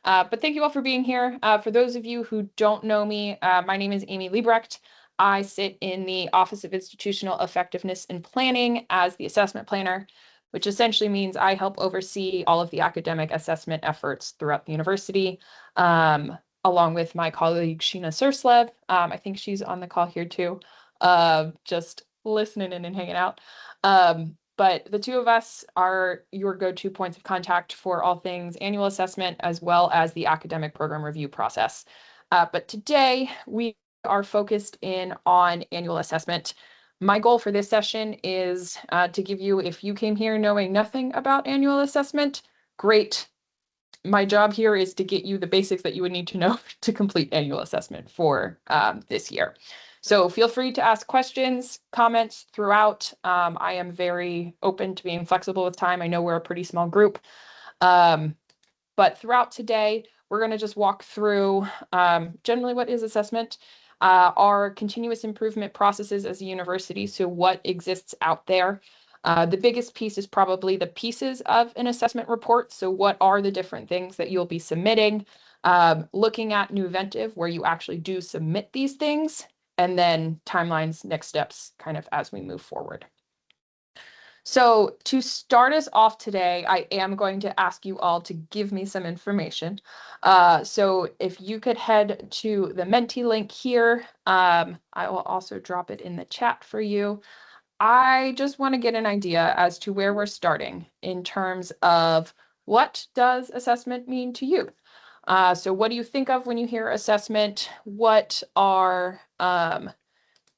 But thank you all for being here. For those of you who don't know me, my name is Amy Liebrecht. I sit in the Office of Institutional Effectiveness and Planning as the assessment planner, which essentially means I help oversee all of the academic assessment efforts throughout the university, along with my colleague Sheena Surslev. I think she's on the call here too, just listening in and hanging out. But the two of us are your go-to points of contact for all things annual assessment, as well as the academic program review process. But today we are focused in on annual assessment. My goal for this session is to give you, if you came here knowing nothing about annual assessment, great. My job here is to get you the basics that you would need to know to complete annual assessment for this year. So feel free to ask questions, comments throughout. I am very open to being flexible with time. I know we're a pretty small group. But throughout today, we're going to just walk through generally what is assessment, our continuous improvement processes as a university, so what exists out there. The biggest piece is probably the pieces of an assessment report. So what are the different things that you'll be submitting? Looking at Nuventive, where you actually do submit these things, and then timelines, next steps, kind of as we move forward. So to start us off today, I am going to ask you all to give me some information. So if you could head to the Menti link here, I will also drop it in the chat for you. I just want to get an idea as to where we're starting in terms of what does assessment mean to you? So what do you think of when you hear assessment? What are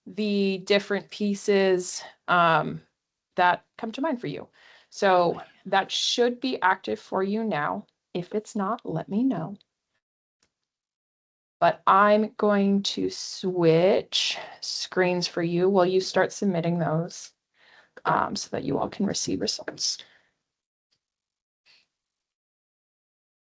the different pieces that come to mind for you? So that should be active for you now. If it's not, let me know. But I'm going to switch screens for you while you start submitting those so that you all can receive results.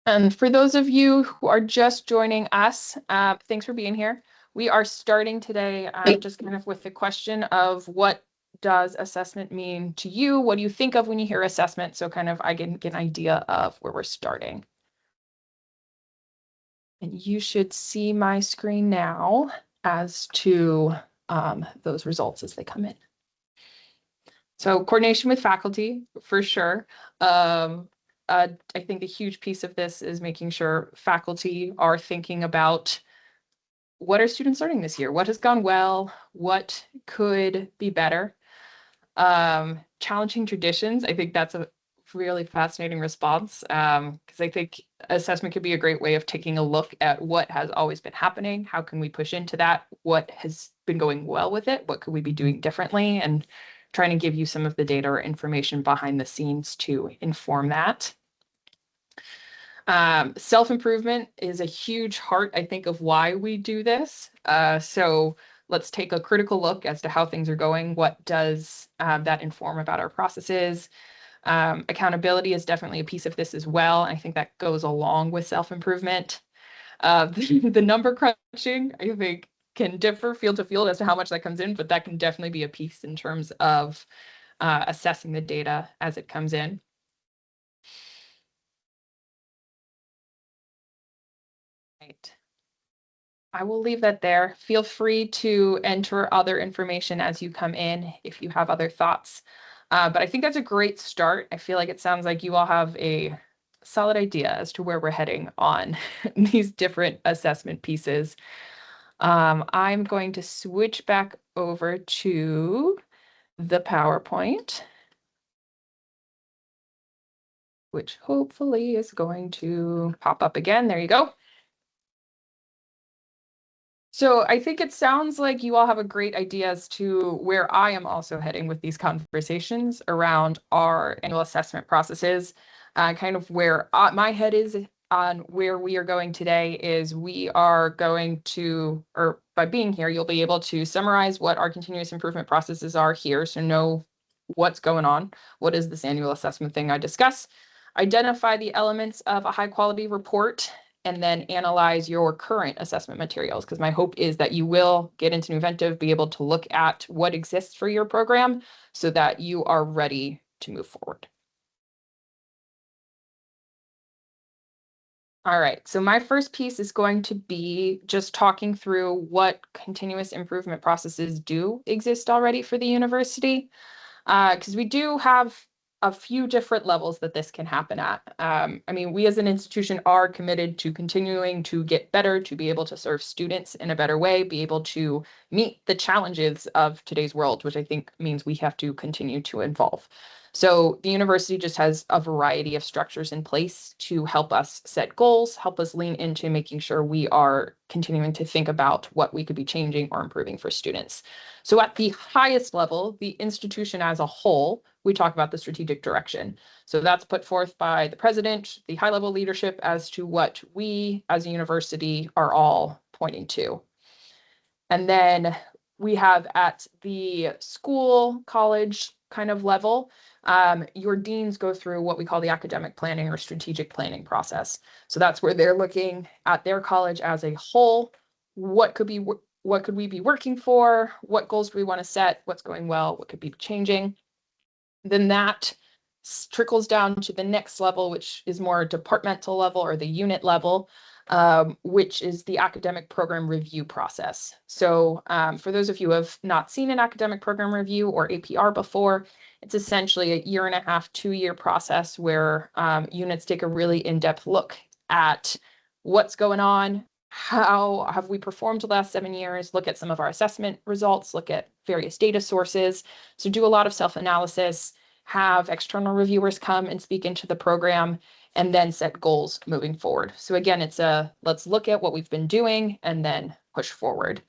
And for those of you who are just joining us, thanks for being here. We are starting today just kind of with the question of what does assessment mean to you? What do you think of when you hear assessment? So kind of I can get an idea of where we're starting. And you should see my screen now as to those results as they come in. So coordination with faculty, for sure. I think a huge piece of this is making sure faculty are thinking about what are students learning this year? What has gone well? What could be better? Challenging traditions. I think that's a really fascinating response because I think assessment could be a great way of taking a look at what has always been happening. How can we push into that? What has been going well with it? What could we be doing differently? And trying to give you some of the data or information behind the scenes to inform that. Self-improvement is a huge heart, I think, of why we do this. So let's take a critical look as to how things are going. What does that inform about our processes? Accountability is definitely a piece of this as well. I think that goes along with self-improvement. The number crunching, I think, can differ field to field as to how much that comes in, but that can definitely be a piece in terms of assessing the data as it comes in. Right. I will leave that there. Feel free to enter other information as you come in if you have other thoughts. But I think that's a great start. I feel like it sounds like you all have a solid idea as to where we're heading on these different assessment pieces. I'm going to switch back over to the PowerPoint, which hopefully is going to pop up again. There you go. So I think it sounds like you all have a great idea as to where I am also heading with these conversations around our annual assessment processes. Kind of where my head is on where we are going today is we are going to, or by being here, you'll be able to summarize what our continuous improvement processes are here. So know what's going on. What is this annual assessment thing I discuss? Identify the elements of a high quality report and then analyze your current assessment materials, because my hope is that you will get into Nuventive, be able to look at what exists for your program so that you are ready to move forward. All right, so my first piece is going to be just talking through what continuous improvement processes do exist already for the university, because we do have a few different levels that this can happen at. I mean, we as an institution are committed to continuing to get better, to be able to serve students in a better way, be able to meet the challenges of today's world, which I think means we have to continue to evolve. So the university just has a variety of structures in place to help us set goals, help us lean into making sure we are continuing to think about what we could be changing or improving for students. So at the highest level, the institution as a whole, we talk about the strategic direction. So that's put forth by the president, the high level leadership as to what we as a university are all pointing to. And then we have at the school, college kind of level, your deans go through what we call the academic planning or strategic planning process. So that's where they're looking at their college as a whole. What could we be working for? What goals do we want to set? What's going well? What could be changing? Then that trickles down to the next level, which is more departmental level or the unit level, which is the academic program review process. So for those of you who have not seen an academic program review or APR before, it's essentially a 1.5 to 2 year process where units take a really in-depth look at what's going on, how have we performed the last 7 years, look at some of our assessment results, look at various data sources. So do a lot of self-analysis, have external reviewers come and speak into the program, and then set goals moving forward. So again, it's let's look at what we've been doing and then push forward.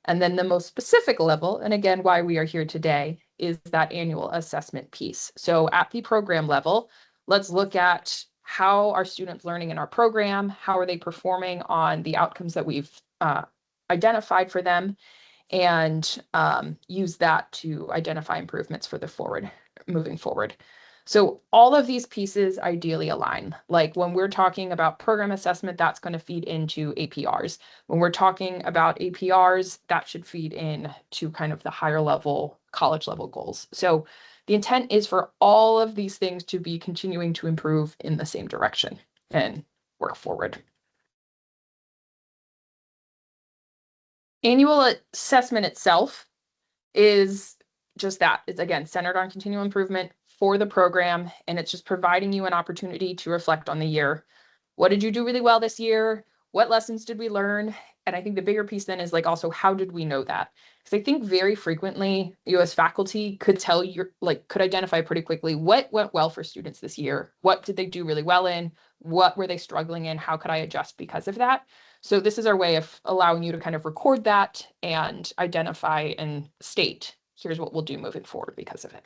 And then the most specific level, and again, why we are here today, is that annual assessment piece. So at the program level, let's look at how are students learning in our program, how are they performing on the outcomes that we've identified for them, and use that to identify improvements for the moving forward. So all of these pieces ideally align. Like when we're talking about program assessment, that's going to feed into APRs. When we're talking about APRs, that should feed in to kind of the higher level, college level goals. So the intent is for all of these things to be continuing to improve in the same direction and work forward. Annual assessment itself is just that. It's again centered on continual improvement for the program, and it's just providing you an opportunity to reflect on the year. What did you do really well this year? What lessons did we learn? And I think the bigger piece then is like also how did we know that? Because I think very frequently you as faculty could tell you could identify pretty quickly what went well for students this year. What did they do really well in? What were they struggling in? How could I adjust because of that? So this is our way of allowing you to kind of record that and identify and state, here's what we'll do moving forward because of it.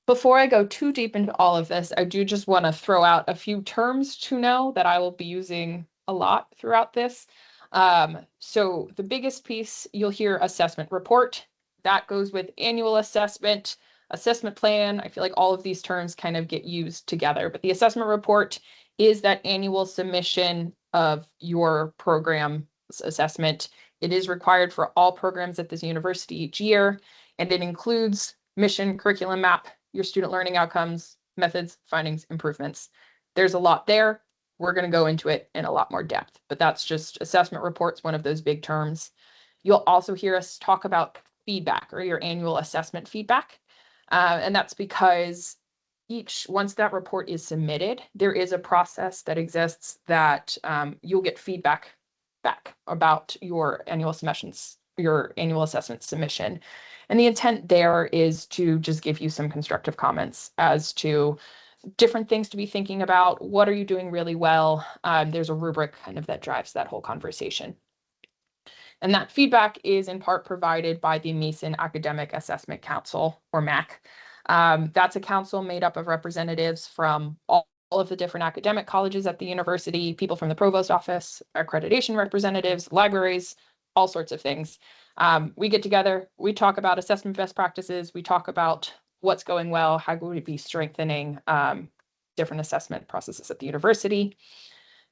Before I go too deep into all of this, I do just want to throw out a few terms to know that I will be using a lot throughout this. So the biggest piece, you'll hear assessment report. That goes with annual assessment, assessment plan. I feel like all of these terms kind of get used together, but the assessment report is that annual submission of your program assessment. It is required for all programs at this university each year, and it includes mission, curriculum map, your student learning outcomes, methods, findings, improvements. There's a lot there. We're going to go into it in a lot more depth, but that's just assessment reports, one of those big terms. You'll also hear us talk about feedback or your annual assessment feedback. And that's because once that report is submitted, there is a process that exists that you'll get feedback back about your annual submissions, your annual assessment submission. And the intent there is to just give you some constructive comments as to different things to be thinking about. What are you doing really well? There's a rubric kind of that drives that whole conversation. And that feedback is in part provided by the Mason Academic Assessment Council, or MAC. That's a council made up of representatives from all of the different academic colleges at the university, people from the provost office, accreditation representatives, libraries, all sorts of things. We get together, we talk about assessment best practices, we talk about what's going well, how could we be strengthening different assessment processes at the university.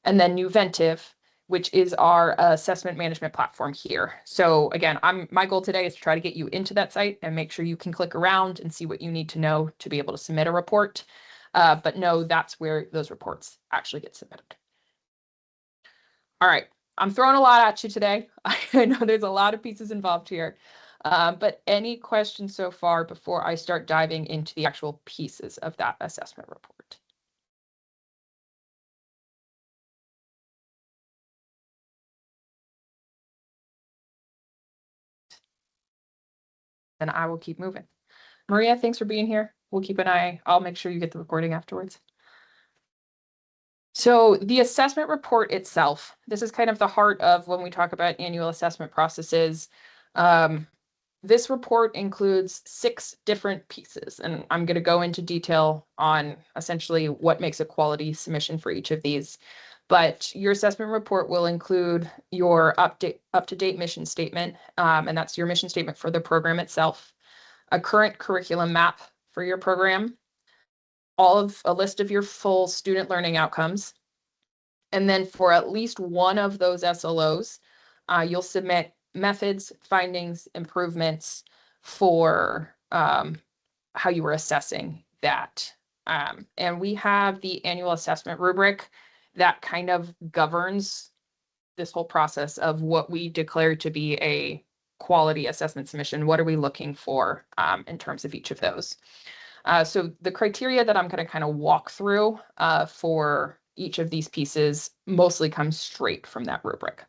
And then Nuventive, which is our assessment management platform here. So again, my goal today is to try to get you into that site and make sure you can click around and see what you need to know to be able to submit a report. But no, that's where those reports actually get submitted. All right, I'm throwing a lot at you today. I know there's a lot of pieces involved here. But any questions so far before I start diving into the actual pieces of that assessment report? Then I will keep moving. Maria, thanks for being here. We'll keep an eye. I'll make sure you get the recording afterwards. So the assessment report itself, this is kind of the heart of when we talk about annual assessment processes. This report includes 6 different pieces, and I'm going to go into detail on essentially what makes a quality submission for each of these. But your assessment report will include your up-to-date mission statement, and that's your mission statement for the program itself, a current curriculum map for your program, a list of your full student learning outcomes, and then for at least one of those SLOs, you'll submit methods, findings, improvements for how you were assessing that. And we have the annual assessment rubric that kind of governs this whole process of what we declare to be a quality assessment submission. What are we looking for in terms of each of those? So the criteria that I'm going to kind of walk through for each of these pieces mostly comes straight from that rubric.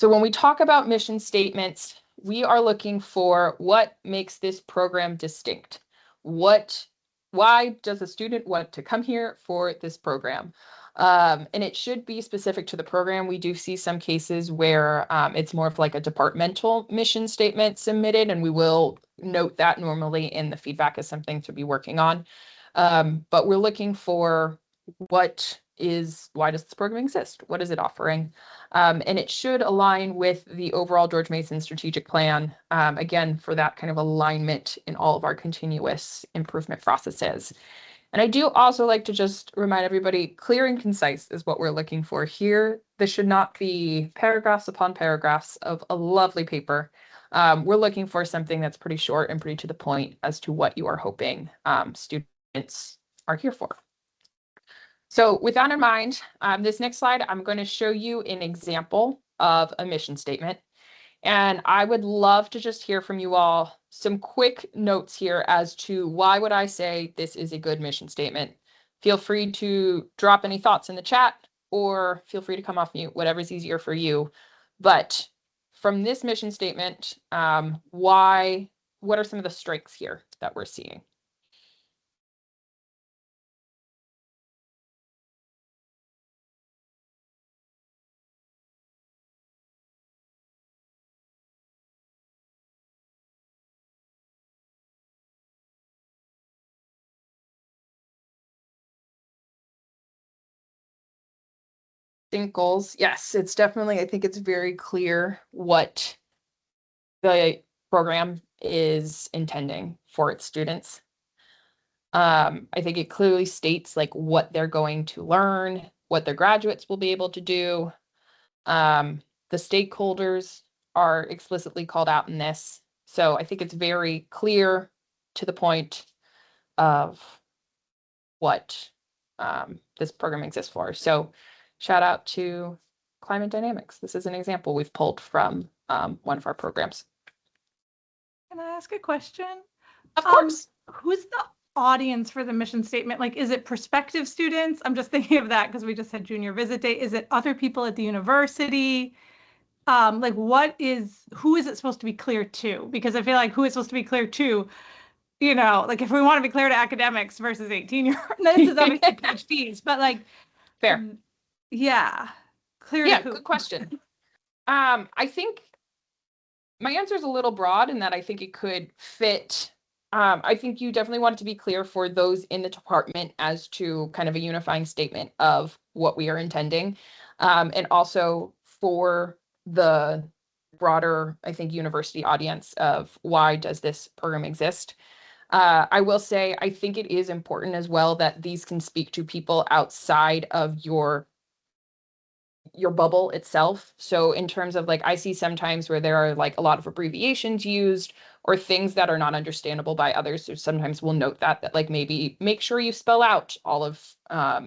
So when we talk about mission statements, we are looking for what makes this program distinct. Why does a student want to come here for this program? And it should be specific to the program. We do see some cases where it's more of like a departmental mission statement submitted, and we will note that normally in the feedback as something to be working on. But we're looking for why does this program exist? What is it offering? And it should align with the overall George Mason strategic plan, again, for that kind of alignment in all of our continuous improvement processes. And I do also like to just remind everybody, clear and concise is what we're looking for here. This should not be paragraphs upon paragraphs of a lovely paper. We're looking for something that's pretty short and pretty to the point as to what you are hoping students are here for. So with that in mind, this next slide, I'm going to show you an example of a mission statement. And I would love to just hear from you all some quick notes here as to why would I say this is a good mission statement. Feel free to drop any thoughts in the chat or feel free to come off mute, whatever's easier for you. But from this mission statement, what are some of the strengths here that we're seeing? Think goals. Yes, it's definitely, I think it's very clear what the program is intending for its students. I think it clearly states like what they're going to learn, what their graduates will be able to do. The stakeholders are explicitly called out in this. So I think it's very clear to the point of what this program exists for. So shout out to Climate Dynamics. This is an example we've pulled from one of our programs. Can I ask a question? Of course. Who's the audience for the mission statement? Like, is it prospective students? I'm just thinking of that because we just had junior visit day. Is it other people at the university? Like, who is it supposed to be clear to? Because I feel like who it's supposed to be clear to, you know, like if we want to be clear to academics versus 18-year-olds, this is obviously PhDs, but like, Fair. Yeah, clear Yeah, to who? good question. I think my answer is a little broad in that I think it could fit. I think you definitely want it to be clear for those in the department as to kind of a unifying statement of what we are intending. And also for the broader, I think, university audience of why does this program exist? I will say, I think it is important as well that these can speak to people outside of your your bubble itself. So in terms of like, I see sometimes where there are like a lot of abbreviations used or things that are not understandable by others. So sometimes we'll note that like maybe make sure you spell out all of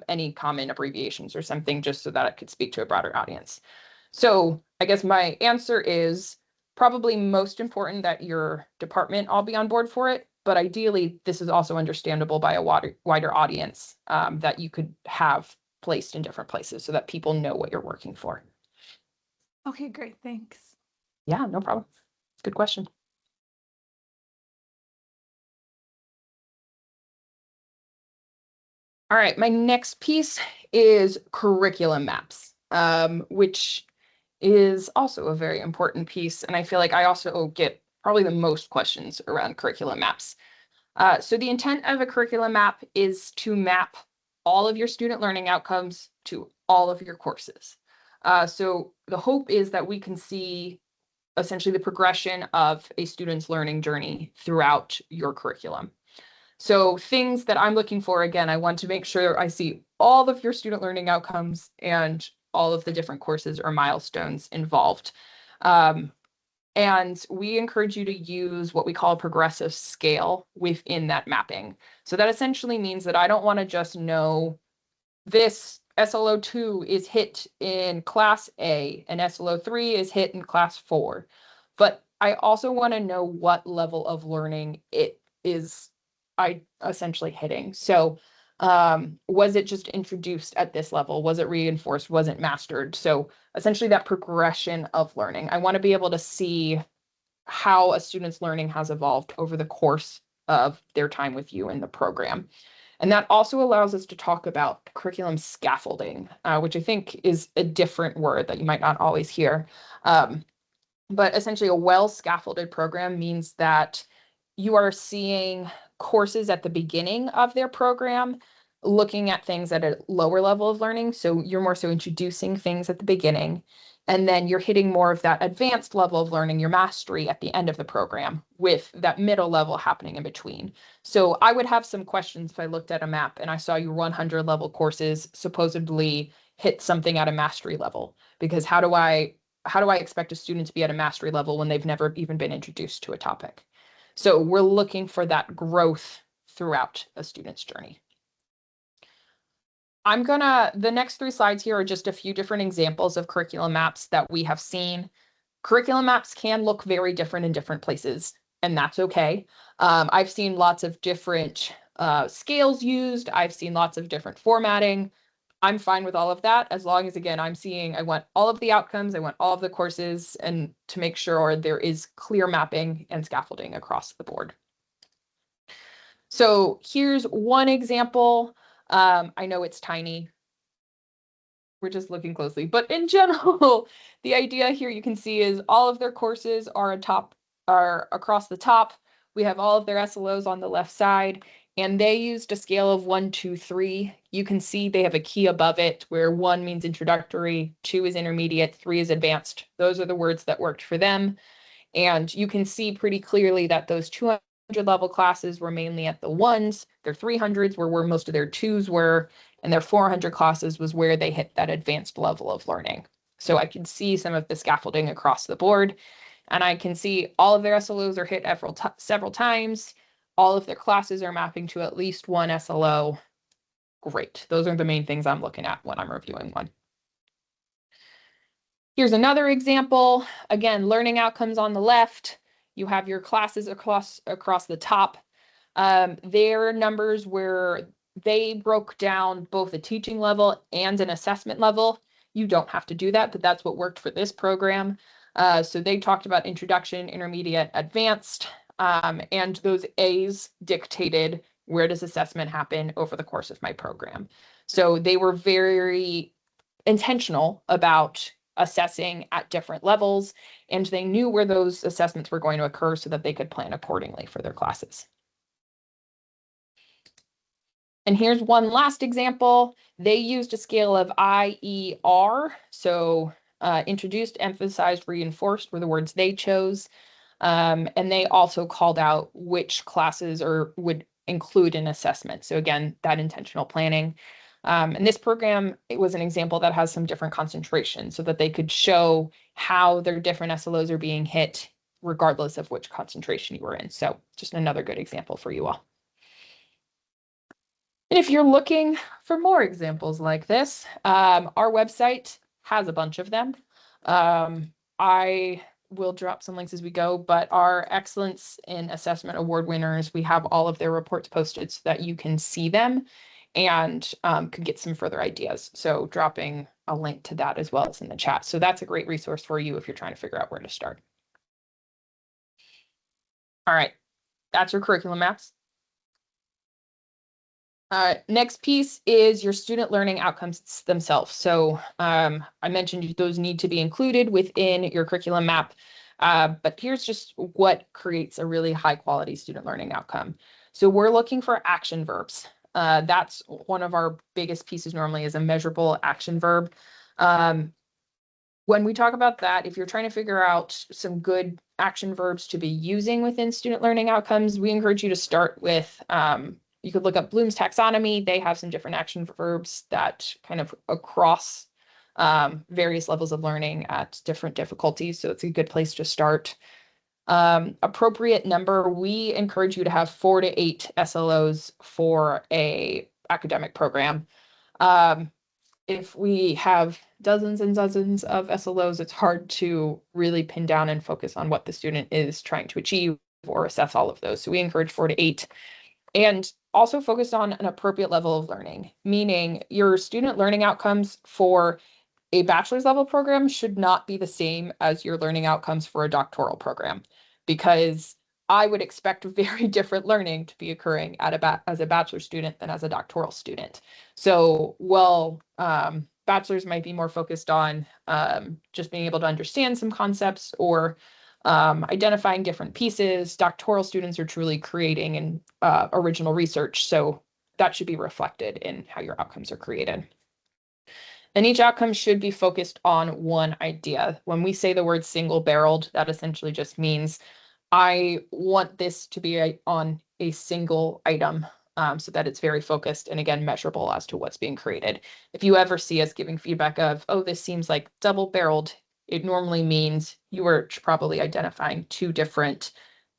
any common abbreviations or something just so that it could speak to a broader audience. So I guess my answer is probably most important that your department all be on board for it. But ideally, this is also understandable by a wider audience that you could have placed in different places so that people know what you're working for. Okay, great. Thanks. Yeah, no problem. It's a good question. All right, my next piece is curriculum maps, which is also a very important piece. And I feel like I also get probably the most questions around curriculum maps. So the intent of a curriculum map is to map all of your student learning outcomes to all of your courses. So the hope is that we can see essentially the progression of a student's learning journey throughout your curriculum. So things that I'm looking for, again, I want to make sure I see all of your student learning outcomes and all of the different courses or milestones involved. And we encourage you to use what we call a progressive scale within that mapping. So that essentially means that I don't want to just know this SLO2 is hit in class A and SLO3 is hit in class 4. But I also want to know what level of learning it is I essentially hitting. So was it just introduced at this level? Was it reinforced? Was it mastered? So essentially that progression of learning. I want to be able to see how a student's learning has evolved over the course of their time with you in the program. And that also allows us to talk about curriculum scaffolding, which I think is a different word that you might not always hear. But essentially a well-scaffolded program means that you are seeing courses at the beginning of their program, looking at things at a lower level of learning. So you're more so introducing things at the beginning, and then you're hitting more of that advanced level of learning, your mastery at the end of the program, with that middle level happening in between. So I would have some questions if I looked at a map and I saw your 100 level courses supposedly hit something at a mastery level, because how do I expect a student to be at a mastery level when they've never even been introduced to a topic? So we're looking for that growth throughout a student's journey. The next 3 slides here are just a few different examples of curriculum maps that we have seen. Curriculum maps can look very different in different places, and that's okay. I've seen lots of different scales used. I've seen lots of different formatting. I'm fine with all of that, as long as, again, I want all of the outcomes, I want all of the courses, and to make sure there is clear mapping and scaffolding across the board. So here's one example. I know it's tiny. We're just looking closely, but in general, the idea here you can see is all of their courses are across the top. We have all of their SLOs on the left side, and they used a scale of 1, 2, 3. You can see they have a key above it where 1 means introductory, 2 is intermediate, 3 is advanced. Those are the words that worked for them. And you can see pretty clearly that those 200 level classes were mainly at the 1s, their 300s were where most of their 2s were, and their 400 classes was where they hit that advanced level of learning. So I can see some of the scaffolding across the board, and I can see all of their SLOs are hit several times. All of their classes are mapping to at least 1 SLO. Great. Those are the main things I'm looking at when I'm reviewing one. Here's another example. Again, learning outcomes on the left. You have your classes across the top. Their numbers where they broke down both a teaching level and an assessment level. You don't have to do that, but that's what worked for this program. So they talked about introduction, intermediate, advanced, and those A's dictated where does assessment happen over the course of my program. So they were very intentional about assessing at different levels, and they knew where those assessments were going to occur so that they could plan accordingly for their classes. And here's one last example. They used a scale of IER, so introduced, emphasized, reinforced were the words they chose. And they also called out which classes would include an assessment. So again, that intentional planning. And this program, it was an example that has some different concentrations so that they could show how their different SLOs are being hit regardless of which concentration you were in. So just another good example for you all. And if you're looking for more examples like this, our website has a bunch of them. I will drop some links as we go, but our Excellence in Assessment Award winners, we have all of their reports posted so that you can see them and can get some further ideas. So dropping a link to that as well as in the chat. So that's a great resource for you if you're trying to figure out where to start. All right, that's your curriculum maps. Next piece is your student learning outcomes themselves. So I mentioned those need to be included within your curriculum map, but here's just what creates a really high quality student learning outcome. So we're looking for action verbs. That's one of our biggest pieces normally is a measurable action verb. When we talk about that, if you're trying to figure out some good action verbs to be using within student learning outcomes, we encourage you to start with you could look up Bloom's taxonomy. They have some different action verbs that kind of across various levels of learning at different difficulties. So it's a good place to start. Appropriate number, we encourage you to have 4 to 8 SLOs for a academic program. If we have dozens and dozens of SLOs, it's hard to really pin down and focus on what the student is trying to achieve or assess all of those. So we encourage 4 to 8. And also focus on an appropriate level of learning, meaning your student learning outcomes for a bachelor's level program should not be the same as your learning outcomes for a doctoral program, because I would expect very different learning to be occurring at as a bachelor student than as a doctoral student. So bachelors might be more focused on just being able to understand some concepts or identifying different pieces. Doctoral students are truly creating and original research. So that should be reflected in how your outcomes are created. And each outcome should be focused on one idea. When we say the word single-barreled, that essentially just means I want this to be on a single item so that it's very focused and again, measurable as to what's being created. If you ever see us giving feedback of, oh, this seems like double-barreled, it normally means you are probably identifying 2 different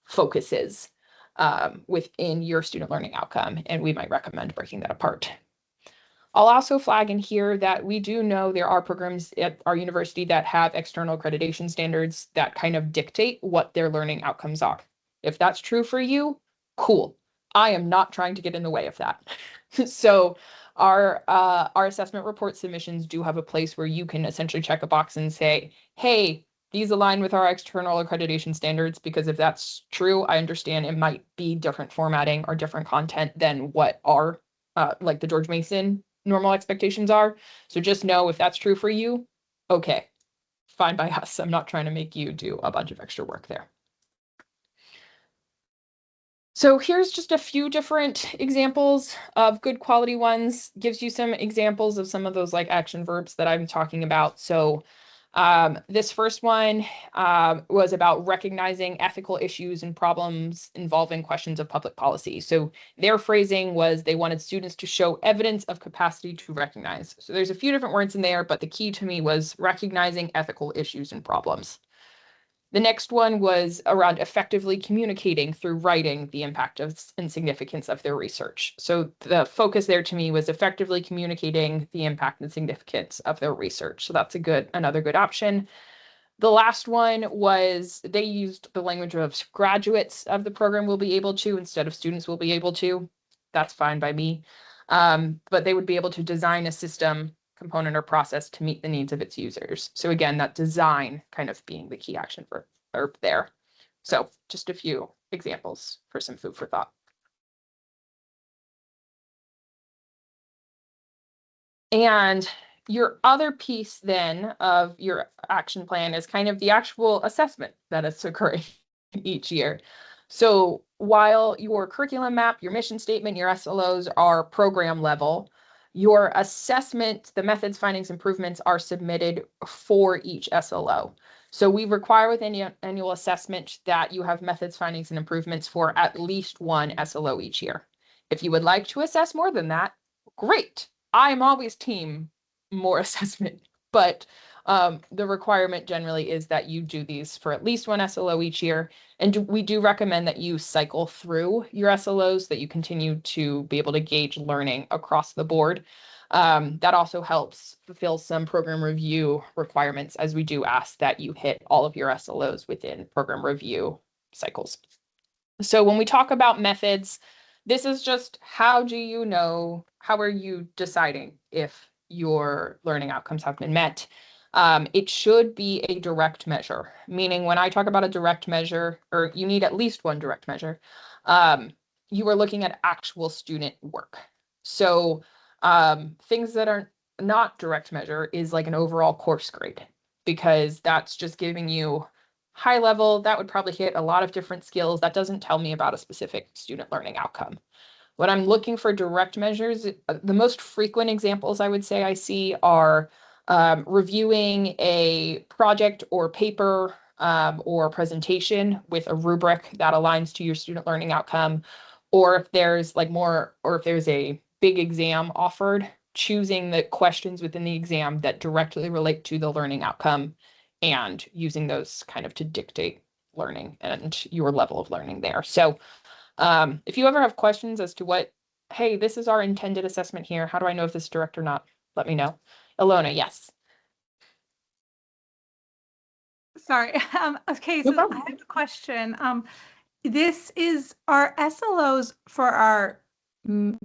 focuses within your student learning outcome, and we might recommend breaking that apart. I'll also flag in here that we do know there are programs at our university that have external accreditation standards that kind of dictate what their learning outcomes are. If that's true for you, cool. I am not trying to get in the way of that. So our assessment report submissions do have a place where you can essentially check a box and say, hey, these align with our external accreditation standards, because if that's true, I understand it might be different formatting or different content than what our like the George Mason normal expectations are. So just know if that's true for you, okay, fine by us. I'm not trying to make you do a bunch of extra work there. So here's just a few different examples of good quality ones, gives you some examples of some of those like action verbs that I'm talking about. So this first one was about recognizing ethical issues and problems involving questions of public policy. So their phrasing was they wanted students to show evidence of capacity to recognize. So there's a few different words in there, but the key to me was recognizing ethical issues and problems. The next one was around effectively communicating through writing the impact of and significance of their research. So the focus there to me was effectively communicating the impact and significance of their research. So that's another good option. The last one was they used the language of graduates of the program will be able to instead of students will be able to. That's fine by me. But they would be able to design a system, component, or process to meet the needs of its users. So again, that design kind of being the key action verb there. So just a few examples for some food for thought. And your other piece then of your action plan is kind of the actual assessment that is occurring each year. So while your curriculum map, your mission statement, your SLOs are program level, your assessment, the methods, findings, improvements are submitted for each SLO. So we require within your annual assessment that you have methods, findings, and improvements for at least one SLO each year. If you would like to assess more than that, great. I'm always team more assessment, but the requirement generally is that you do these for at least one SLO each year. And we do recommend that you cycle through your SLOs, that you continue to be able to gauge learning across the board. That also helps fulfill some program review requirements, as we do ask that you hit all of your SLOs within program review cycles. So when we talk about methods, this is just how do you know, how are you deciding if your learning outcomes have been met? It should be a direct measure, meaning when I talk about a direct measure, or you need at least one direct measure, you are looking at actual student work. So things that are not direct measure is like an overall course grade, because that's just giving you high level. That would probably hit a lot of different skills. That doesn't tell me about a specific student learning outcome. What I'm looking for direct measures, the most frequent examples I would say I see are reviewing a project or paper or presentation with a rubric that aligns to your student learning outcome, or if there's like more, or if there's a big exam offered, choosing the questions within the exam that directly relate to the learning outcome and using those kind of to dictate learning and your level of learning there. So if you ever have questions as to what, hey, this is our intended assessment here, how do I know if this is direct or not? Let me know. Ilona, yes. Sorry. Okay, No so I problem. have a question. This is our SLOs for our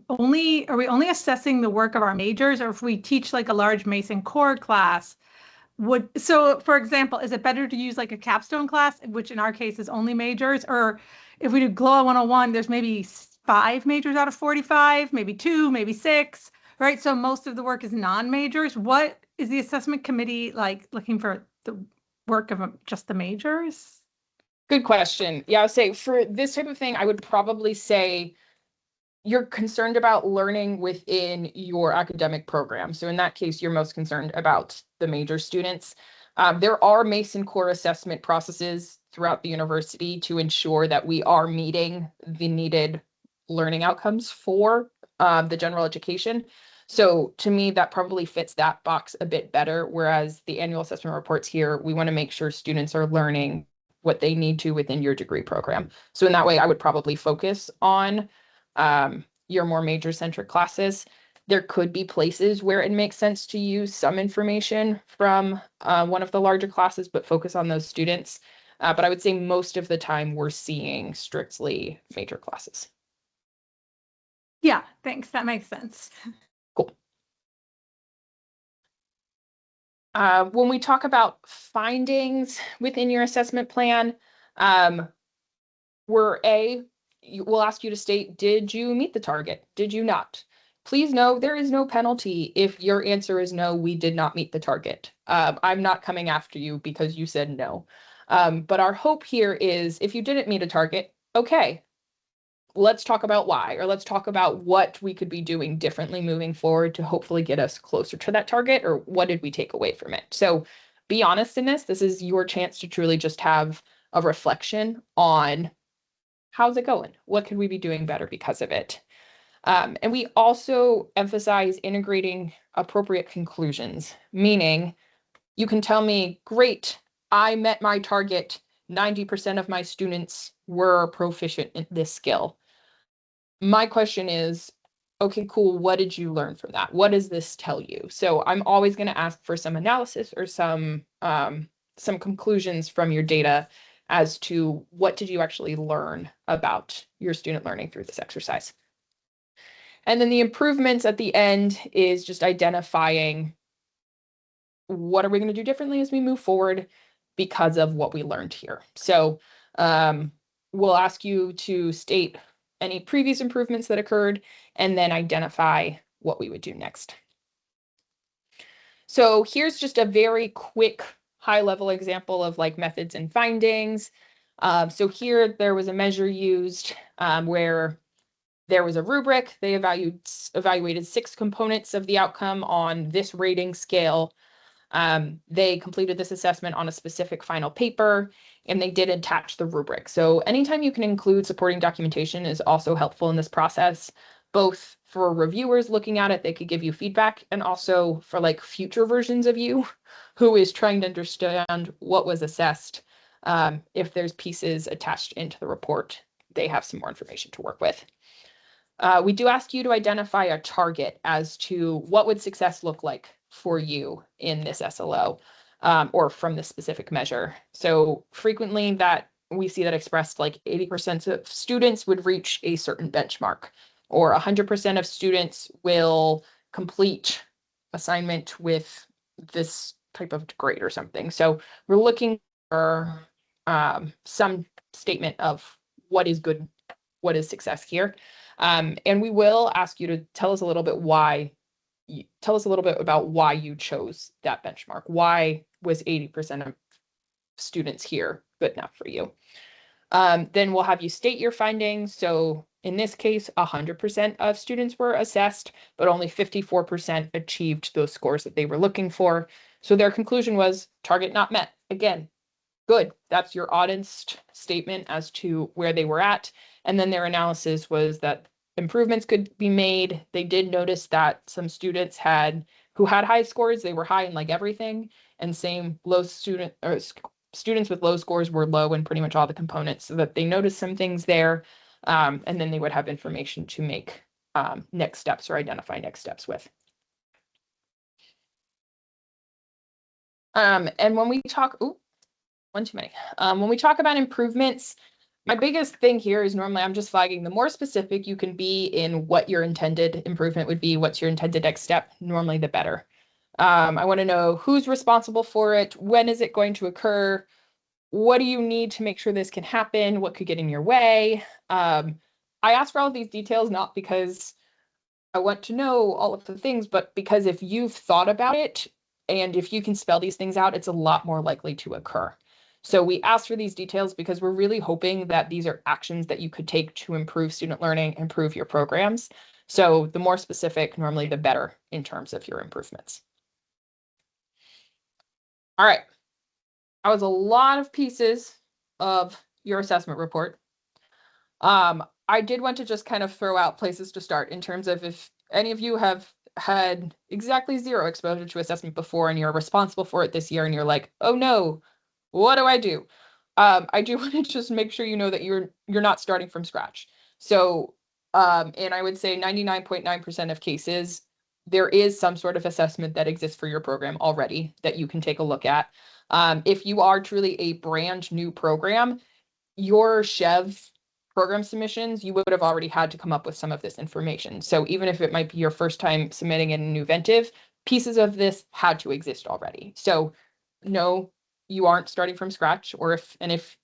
only, are we only assessing the work of our majors, or if we teach like a large Mason core class, so for example, is it better to use like a capstone class, which in our case is only majors, or if we do GLOA 101, there's maybe 5 majors out of 45, maybe 2, maybe 6, right? So most of the work is non-majors. What is the assessment committee like looking for the work of just the majors? Good question. Yeah, I would say for this type of thing, I would probably say you're concerned about learning within your academic program. So in that case, you're most concerned about the major students. There are Mason core assessment processes throughout the university to ensure that we are meeting the needed learning outcomes for the general education. So to me, that probably fits that box a bit better. Whereas the annual assessment reports here, we want to make sure students are learning what they need to within your degree program. So in that way, I would probably focus on your more major centric classes. There could be places where it makes sense to use some information from one of the larger classes, but focus on those students. But I would say most of the time we're seeing strictly major classes. Yeah, thanks. That makes sense. Cool. When we talk about findings within your assessment plan, we'll ask you to state, did you meet the target? Did you not? Please know there is no penalty if your answer is no, we did not meet the target. I'm not coming after you because you said no. But our hope here is if you didn't meet a target, okay, let's talk about why, or let's talk about what we could be doing differently moving forward to hopefully get us closer to that target, or what did we take away from it? So be honest in this. This is your chance to truly just have a reflection on how's it going? What could we be doing better because of it? And we also emphasize integrating appropriate conclusions, meaning you can tell me, great, I met my target. 90% of my students were proficient in this skill. My question is, okay, cool. What did you learn from that? What does this tell you? So I'm always going to ask for some analysis or some conclusions from your data as to what did you actually learn about your student learning through this exercise. And then the improvements at the end is just identifying what are we going to do differently as we move forward because of what we learned here. So we'll ask you to state any previous improvements that occurred and then identify what we would do next. So here's just a very quick high-level example of like methods and findings. So here there was a measure used where there was a rubric. They evaluated 6 components of the outcome on this rating scale. They completed this assessment on a specific final paper, and they did attach the rubric. So anytime you can include supporting documentation is also helpful in this process, both for reviewers looking at it, they could give you feedback, and also for like future versions of you who is trying to understand what was assessed. If there's pieces attached into the report, they have some more information to work with. We do ask you to identify a target as to what would success look like for you in this SLO, or from this specific measure. So frequently that we see that expressed like 80% of students would reach a certain benchmark, or 100% of students will complete assignment with this type of grade or something. So we're looking for some statement of what is good, what is success here. And we will ask you to tell us a little bit about why you chose that benchmark. Why was 80% of students here good enough for you? Then we'll have you state your findings. So in this case, 100% of students were assessed, but only 54% achieved those scores that they were looking for. So their conclusion was target not met. Again, good. That's your honest statement as to where they were at. And then their analysis was that improvements could be made. They did notice that some students who had high scores, they were high in like everything, and same students with low scores were low in pretty much all the components, so that they noticed some things there. And then they would have information to make next steps or identify next steps with. And when we talk, one too many. When we talk about improvements, my biggest thing here is normally I'm just flagging the more specific you can be in what your intended improvement would be, what's your intended next step, normally the better. I want to know who's responsible for it, when is it going to occur, what do you need to make sure this can happen, what could get in your way. I ask for all of these details not because I want to know all of the things, but because if you've thought about it and if you can spell these things out, it's a lot more likely to occur. So we ask for these details because we're really hoping that these are actions that you could take to improve student learning, improve your programs. So the more specific, normally the better in terms of your improvements. All right. That was a lot of pieces of your assessment report. I did want to just kind of throw out places to start in terms of if any of you have had exactly zero exposure to assessment before and you're responsible for it this year and you're like, oh no, what do I do? I do want to just make sure you know that you're not starting from scratch. So, and I would say 99.9% of cases, there is some sort of assessment that exists for your program already that you can take a look at. If you are truly a brand new program, your Chev program submissions, you would have already had to come up with some of this information. So even if it might be your first time submitting in Nuventive, pieces of this had to exist already. So no, you aren't starting from scratch, or if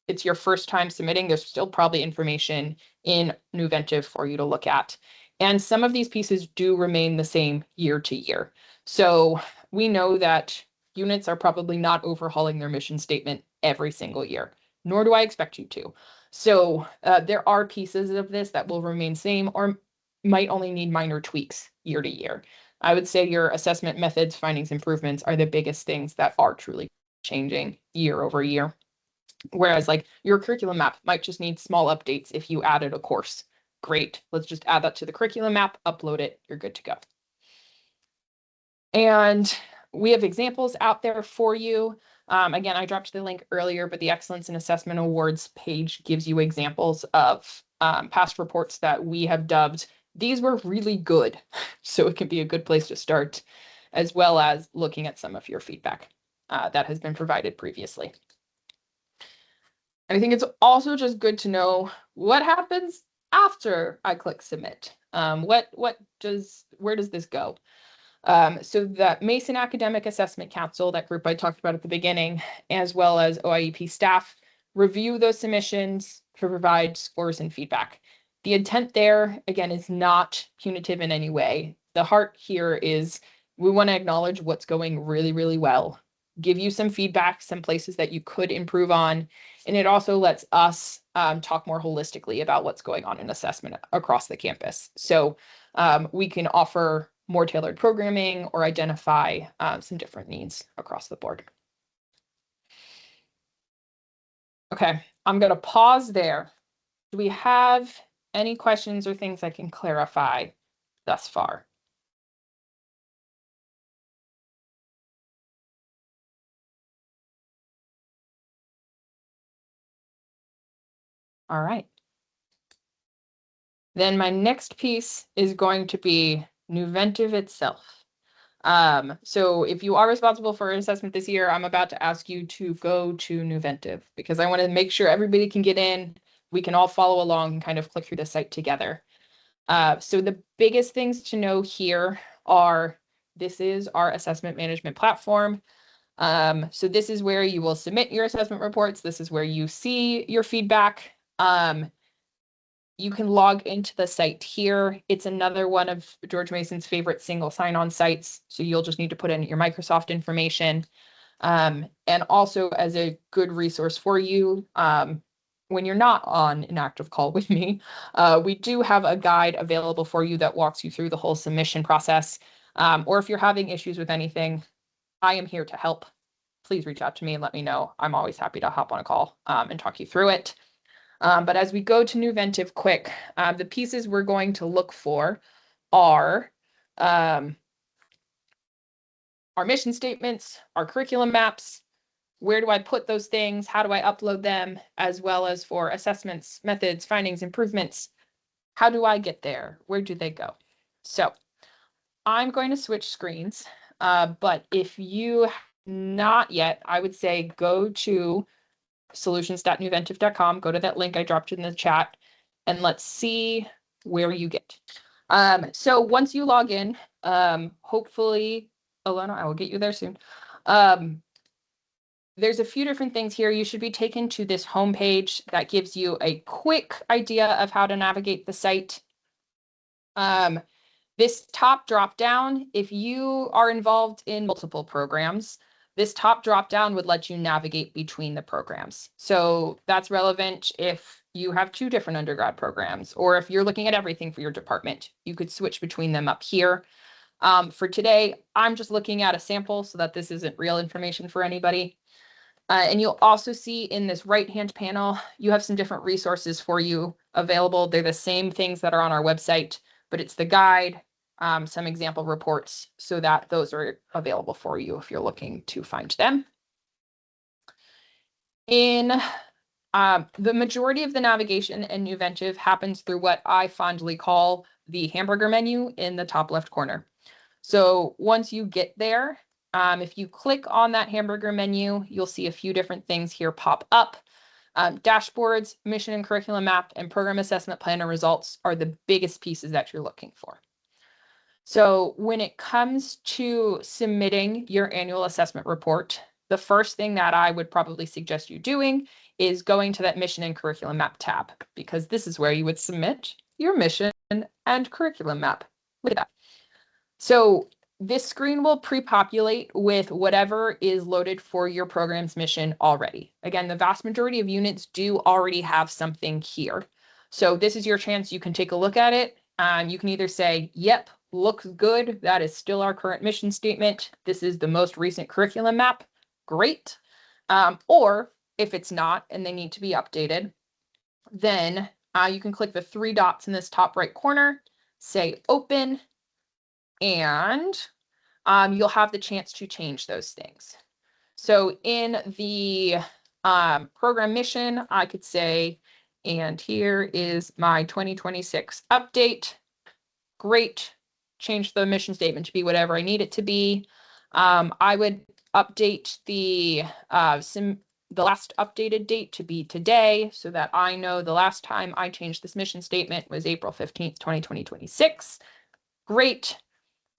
it's your first time submitting, there's still probably information in Nuventive for you to look at. And some of these pieces do remain the same year to year. So we know that units are probably not overhauling their mission statement every single year, nor do I expect you to. So there are pieces of this that will remain same or might only need minor tweaks year to year. I would say your assessment methods, findings, improvements are the biggest things that are truly changing year over year. Whereas like your curriculum map might just need small updates if you added a course. Great, let's just add that to the curriculum map, upload it, you're good to go. And we have examples out there for you. Again, I dropped the link earlier, but the Excellence in Assessment Awards page gives you examples of past reports that we have dubbed. These were really good, so it can be a good place to start, as well as looking at some of your feedback that has been provided previously. And I think it's also just good to know what happens after I click submit. Where does this go? So that Mason Academic Assessment Council, that group I talked about at the beginning, as well as OIEP staff, review those submissions to provide scores and feedback. The intent there, again, is not punitive in any way. The heart here is we want to acknowledge what's going really, really well, give you some feedback, some places that you could improve on, and it also lets us talk more holistically about what's going on in assessment across the campus. So we can offer more tailored programming or identify some different needs across the board. Okay, I'm going to pause there. Do we have any questions or things I can clarify thus far. All right. Then my next piece is going to be Nuventive itself. So if you are responsible for an assessment this year, I'm about to ask you to go to Nuventive because I want to make sure everybody can get in. We can all follow along and kind of click through the site together. So the biggest things to know here are this is our assessment management platform. So this is where you will submit your assessment reports. This is where you see your feedback. You can log into the site here. It's another one of George Mason's favorite single sign-on sites. So you'll just need to put in your Microsoft information. And also as a good resource for you, when you're not on an active call with me, we do have a guide available for you that walks you through the whole submission process. Or if you're having issues with anything, I am here to help. Please reach out to me and let me know. I'm always happy to hop on a call and talk you through it. But as we go to Nuventive quick, the pieces we're going to look for are our mission statements, our curriculum maps, where do I put those things, how do I upload them, as well as for assessments, methods, findings, improvements. How do I get there? Where do they go? So I'm going to switch screens, but if you not yet, I would say go to solutions.nuventive.com, go to that link I dropped in the chat, and let's see where you get. So once you log in, hopefully, Alana, I will get you there soon. There's a few different things here. You should be taken to this homepage that gives you a quick idea of how to navigate the site. This top drop down, if you are involved in multiple programs, this top drop down would let you navigate between the programs. So that's relevant if you have two different undergrad programs, or if you're looking at everything for your department, you could switch between them up here. For today, I'm just looking at a sample so that this isn't real information for anybody. And you'll also see in this right-hand panel, you have some different resources for you available. They're the same things that are on our website, but it's the guide, some example reports, so that those are available for you if you're looking to find them. In the majority of the navigation in Nuventive happens through what I fondly call the hamburger menu in the top left corner. So once you get there, if you click on that hamburger menu, you'll see a few different things here pop up. Dashboards, mission and curriculum map, and program assessment planner results are the biggest pieces that you're looking for. So when it comes to submitting your annual assessment report, the first thing that I would probably suggest you doing is going to that mission and curriculum map tab, because this is where you would submit your mission and curriculum map. Look at that. So this screen will pre-populate with whatever is loaded for your program's mission already. Again, the vast majority of units do already have something here. So this is your chance. You can take a look at it. You can either say, yep, looks good. That is still our current mission statement. This is the most recent curriculum map. Great. Or if it's not and they need to be updated, then you can click the three dots in this top right corner, say open, and you'll have the chance to change those things. So in the program mission, I could say, and here is my 2026 update. Great. Change the mission statement to be whatever I need it to be. I would update the last updated date to be today so that I know the last time I changed this mission statement was April 15th, 2026. Great.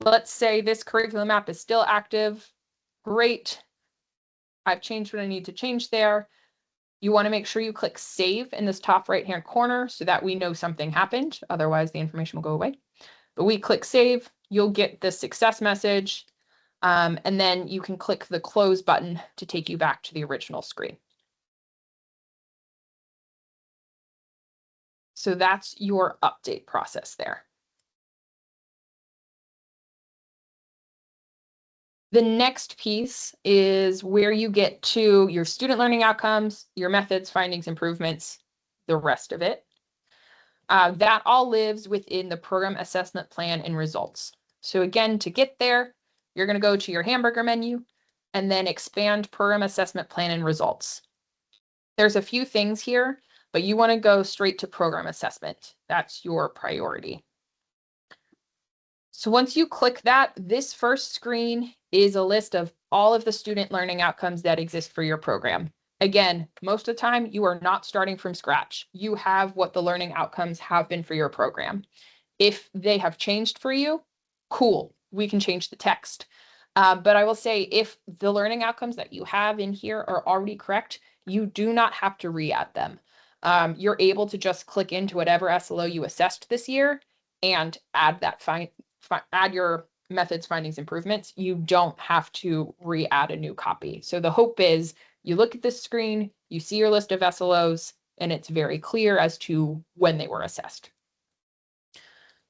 Let's say this curriculum map is still active. Great. I've changed what I need to change there. You want to make sure you click save in this top right-hand corner so that we know something happened. Otherwise, the information will go away. But we click save, you'll get the success message. And then you can click the close button to take you back to the original screen. So that's your update process there. The next piece is where you get to your student learning outcomes, your methods, findings, improvements, the rest of it. That all lives within the program assessment plan and results. So again, to get there, you're going to go to your hamburger menu and then expand program assessment plan and results. There's a few things here, but you want to go straight to program assessment. That's your priority. So once you click that, this first screen is a list of all of the student learning outcomes that exist for your program. Again, most of the time you are not starting from scratch. You have what the learning outcomes have been for your program. If they have changed for you, cool, we can change the text. But I will say if the learning outcomes that you have in here are already correct, you do not have to re-add them. You're able to just click into whatever SLO you assessed this year and add that add your methods, findings, improvements. You don't have to re-add a new copy. So the hope is you look at this screen, you see your list of SLOs, and it's very clear as to when they were assessed.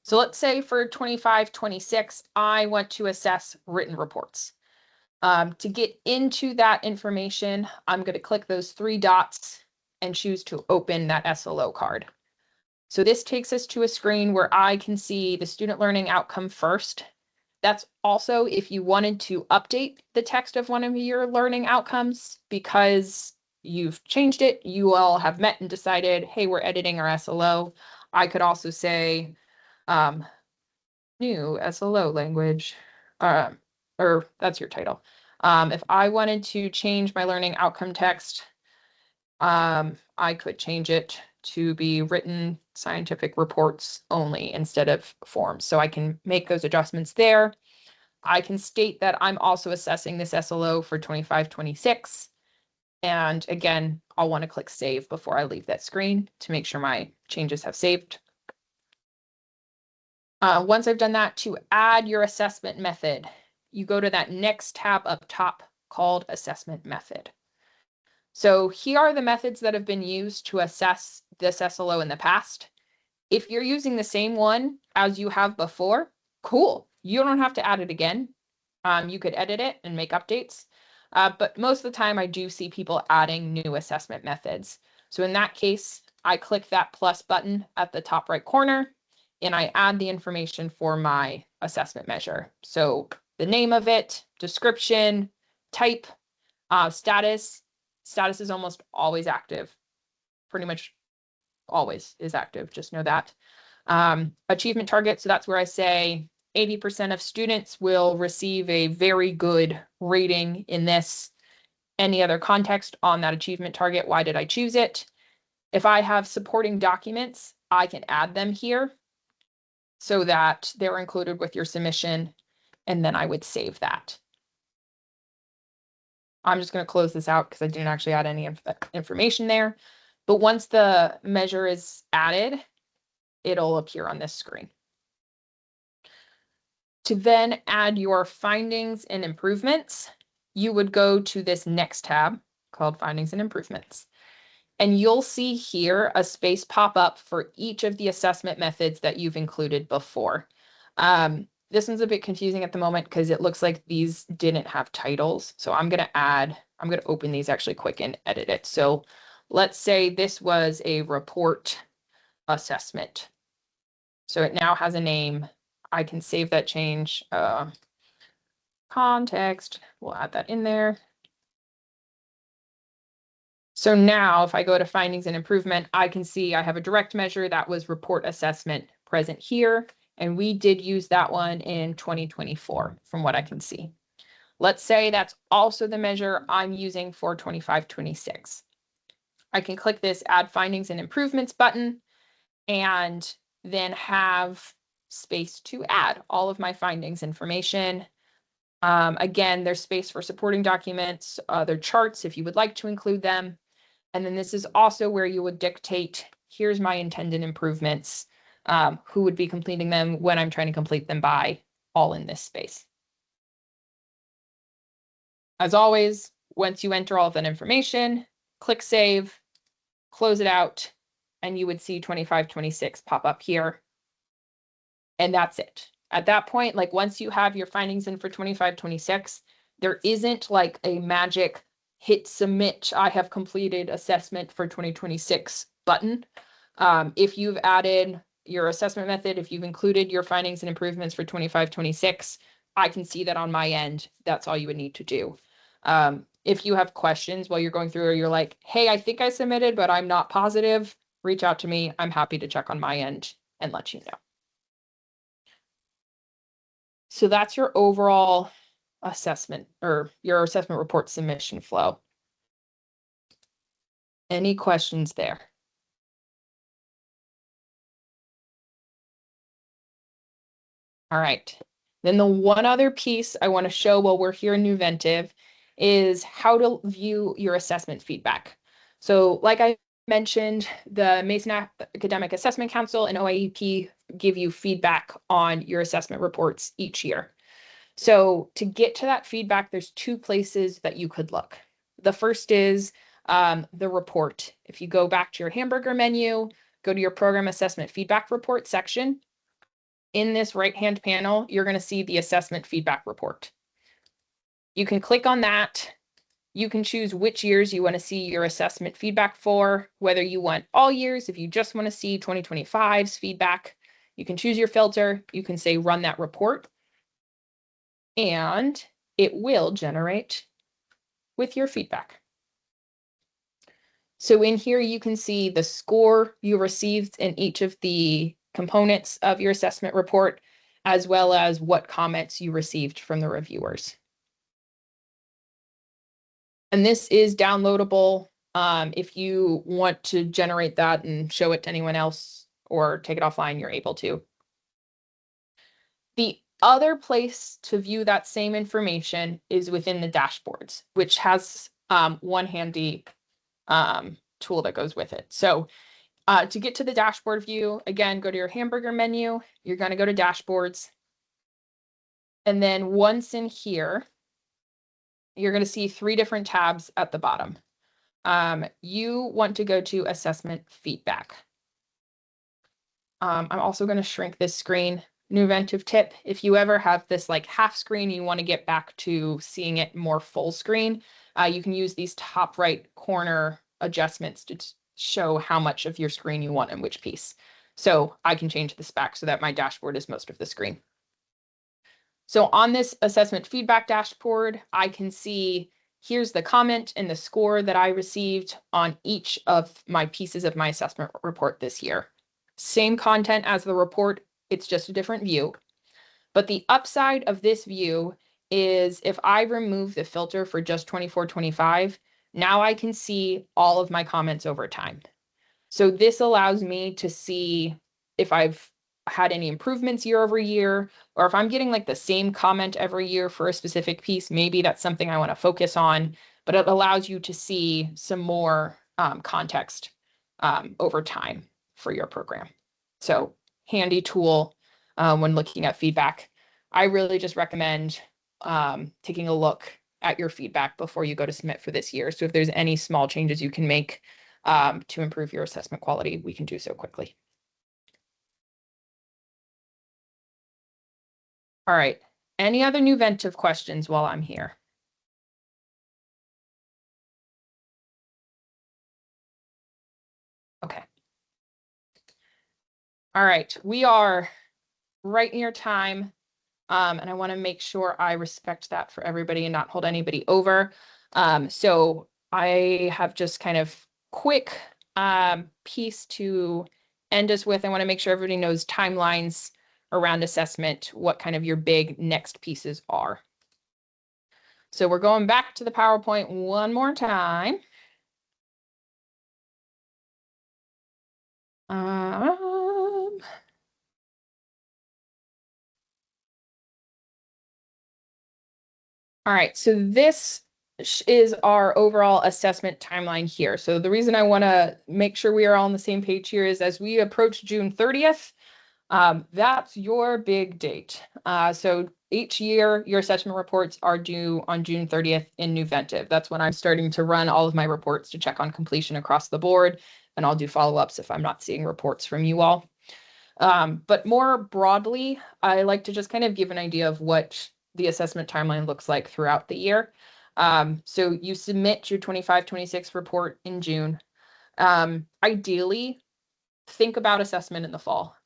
So let's say for 25-26, I want to assess written reports. To get into that information, I'm going to click those 3 dots and choose to open that SLO card. So this takes us to a screen where I can see the student learning outcome first. That's also if you wanted to update the text of one of your learning outcomes because you've changed it, you all have met and decided, hey, we're editing our SLO. I could also say new SLO language, or that's your title. If I wanted to change my learning outcome text, I could change it to be written scientific reports only instead of forms. So I can make those adjustments there. I can state that I'm also assessing this SLO for 25-26. And again, I'll want to click save before I leave that screen to make sure my changes have saved. Once I've done that, to add your assessment method, you go to that next tab up top called assessment method. So here are the methods that have been used to assess this SLO in the past. If you're using the same one as you have before, cool. You don't have to add it again. You could edit it and make updates. But most of the time I do see people adding new assessment methods. So in that case, I click that plus button at the top right corner and I add the information for my assessment measure. So the name of it, description, type, status. Status is almost always active. Pretty much always is active, just know that. Achievement target, so that's where I say 80% of students will receive a very good rating in this. Any other context on that achievement target, why did I choose it? If I have supporting documents, I can add them here so that they're included with your submission, and then I would save that. I'm just going to close this out because I didn't actually add any information there. But once the measure is added, it'll appear on this screen. To then add your findings and improvements, you would go to this next tab called Findings and Improvements. And you'll see here a space pop up for each of the assessment methods that you've included before. This one's a bit confusing at the moment because it looks like these didn't have titles. So I'm going to open these actually quick and edit it. So let's say this was a report assessment. So it now has a name. I can save that change. Context, we'll add that in there. So now if I go to findings and improvement, I can see I have a direct measure that was report assessment present here. And we did use that one in 2024 from what I can see. Let's say that's also the measure I'm using for 25-26. I can click this add findings and improvements button and then have space to add all of my findings information. Again, there's space for supporting documents, other charts if you would like to include them. And then this is also where you would dictate, here's my intended improvements, who would be completing them, when I'm trying to complete them by, all in this space. As always, once you enter all of that information, click save, close it out, and you would see 25-26 pop up here. And that's it. At that point, like once you have your findings in for 25-26, there isn't like a magic hit submit, I have completed assessment for 2026 button. If you've added your assessment method, if you've included your findings and improvements for 25-26, I can see that on my end. That's all you would need to do. If you have questions while you're going through, or you're like, hey, I think I submitted, but I'm not positive, reach out to me. I'm happy to check on my end and let you know. So that's your overall assessment, or your assessment report submission flow. Any questions there? All right. Then the one other piece I want to show while we're here in Nuventive is how to view your assessment feedback. So like I mentioned, the Mason Academic Assessment Council and OIEP give you feedback on your assessment reports each year. So to get to that feedback, there's two places that you could look. The first is the report. If you go back to your hamburger menu, go to your program assessment feedback report section. In this right-hand panel, you're going to see the assessment feedback report. You can click on that. You can choose which years you want to see your assessment feedback for, whether you want all years, if you just want to see 2025's feedback. You can choose your filter. You can say run that report, and it will generate with your feedback. So in here, you can see the score you received in each of the components of your assessment report, as well as what comments you received from the reviewers. And this is downloadable. If you want to generate that and show it to anyone else or take it offline, you're able to. The other place to view that same information is within the dashboards, which has one handy tool that goes with it. So to get to the dashboard view, again, go to your hamburger menu. You're going to go to dashboards. And then once in here, you're going to see three different tabs at the bottom. You want to go to assessment feedback. I'm also going to shrink this screen. Nuventive tip, if you ever have this like half screen, you want to get back to seeing it more full screen, you can use these top right corner adjustments to show how much of your screen you want in which piece. So I can change this back so that my dashboard is most of the screen. So on this assessment feedback dashboard, I can see here's the comment and the score that I received on each of my pieces of my assessment report this year. Same content as the report, it's just a different view. But the upside of this view is if I remove the filter for just 24-25, now I can see all of my comments over time. So this allows me to see if I've had any improvements year over year, or if I'm getting like the same comment every year for a specific piece, maybe that's something I want to focus on, but it allows you to see some more context over time for your program. So handy tool when looking at feedback. I really just recommend taking a look at your feedback before you go to submit for this year. So if there's any small changes you can make to improve your assessment quality, we can do so quickly. All right. Any other Nuventive questions while I'm here? Okay. All right. We are right near time. And I want to make sure I respect that for everybody and not hold anybody over. So I have just kind of quick piece to end us with. I want to make sure everybody knows timelines around assessment, what kind of your big next pieces are. So we're going back to the PowerPoint one more time. All right, so this is our overall assessment timeline here. So the reason I want to make sure we are all on the same page here is as we approach June 30th, that's your big date. So each year, your assessment reports are due on June 30th in Nuventive. That's when I'm starting to run all of my reports to check on completion across the board, and I'll do follow-ups if I'm not seeing reports from you all. But more broadly, I like to just kind of give an idea of what the assessment timeline looks like throughout the year. So you submit your 25-26 report in June. Ideally, think about assessment in the fall.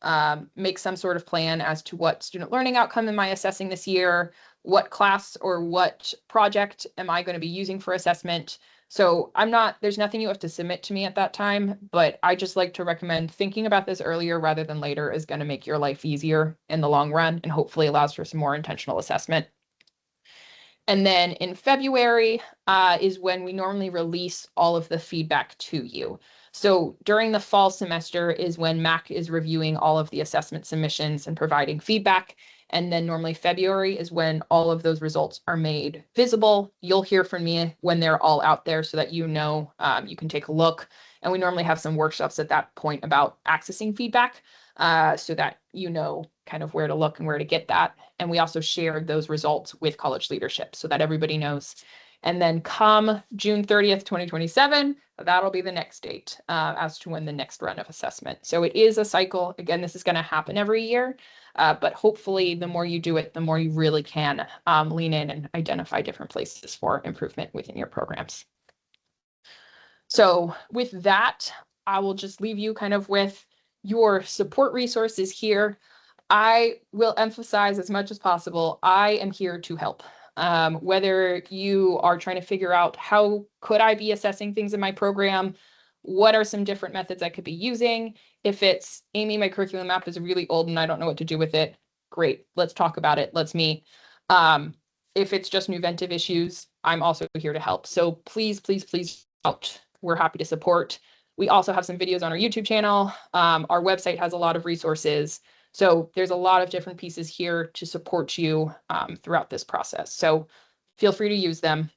Make some sort of plan as to what student learning outcome am I assessing this year? What class or what project am I going to be using for assessment? So there's nothing you have to submit to me at that time, but I just like to recommend thinking about this earlier rather than later is going to make your life easier in the long run and hopefully allows for some more intentional assessment. And then in February is when we normally release all of the feedback to you. So during the fall semester is when MAC is reviewing all of the assessment submissions and providing feedback. And then normally February is when all of those results are made visible. You'll hear from me when they're all out there so that you know you can take a look. And we normally have some workshops at that point about accessing feedback so that you know kind of where to look and where to get that. And we also shared those results with college leadership so that everybody knows. And then come June 30th, 2027, that'll be the next date as to when the next run of assessment. So it is a cycle. Again, this is going to happen every year, but hopefully the more you do it, the more you really can lean in and identify different places for improvement within your programs. So with that, I will just leave you kind of with your support resources here. I will emphasize as much as possible, I am here to help. Whether you are trying to figure out how could I be assessing things in my program, what are some different methods I could be using? If it's, Amy, my curriculum map is really old and I don't know what to do with it, great, let's talk about it, let's meet. If it's just Nuventive issues, I'm also here to help. So please, please, please out. We're happy to support. We also have some videos on our YouTube channel. Our website has a lot of resources. So there's a lot of different pieces here to support you throughout this process. So feel free to use them.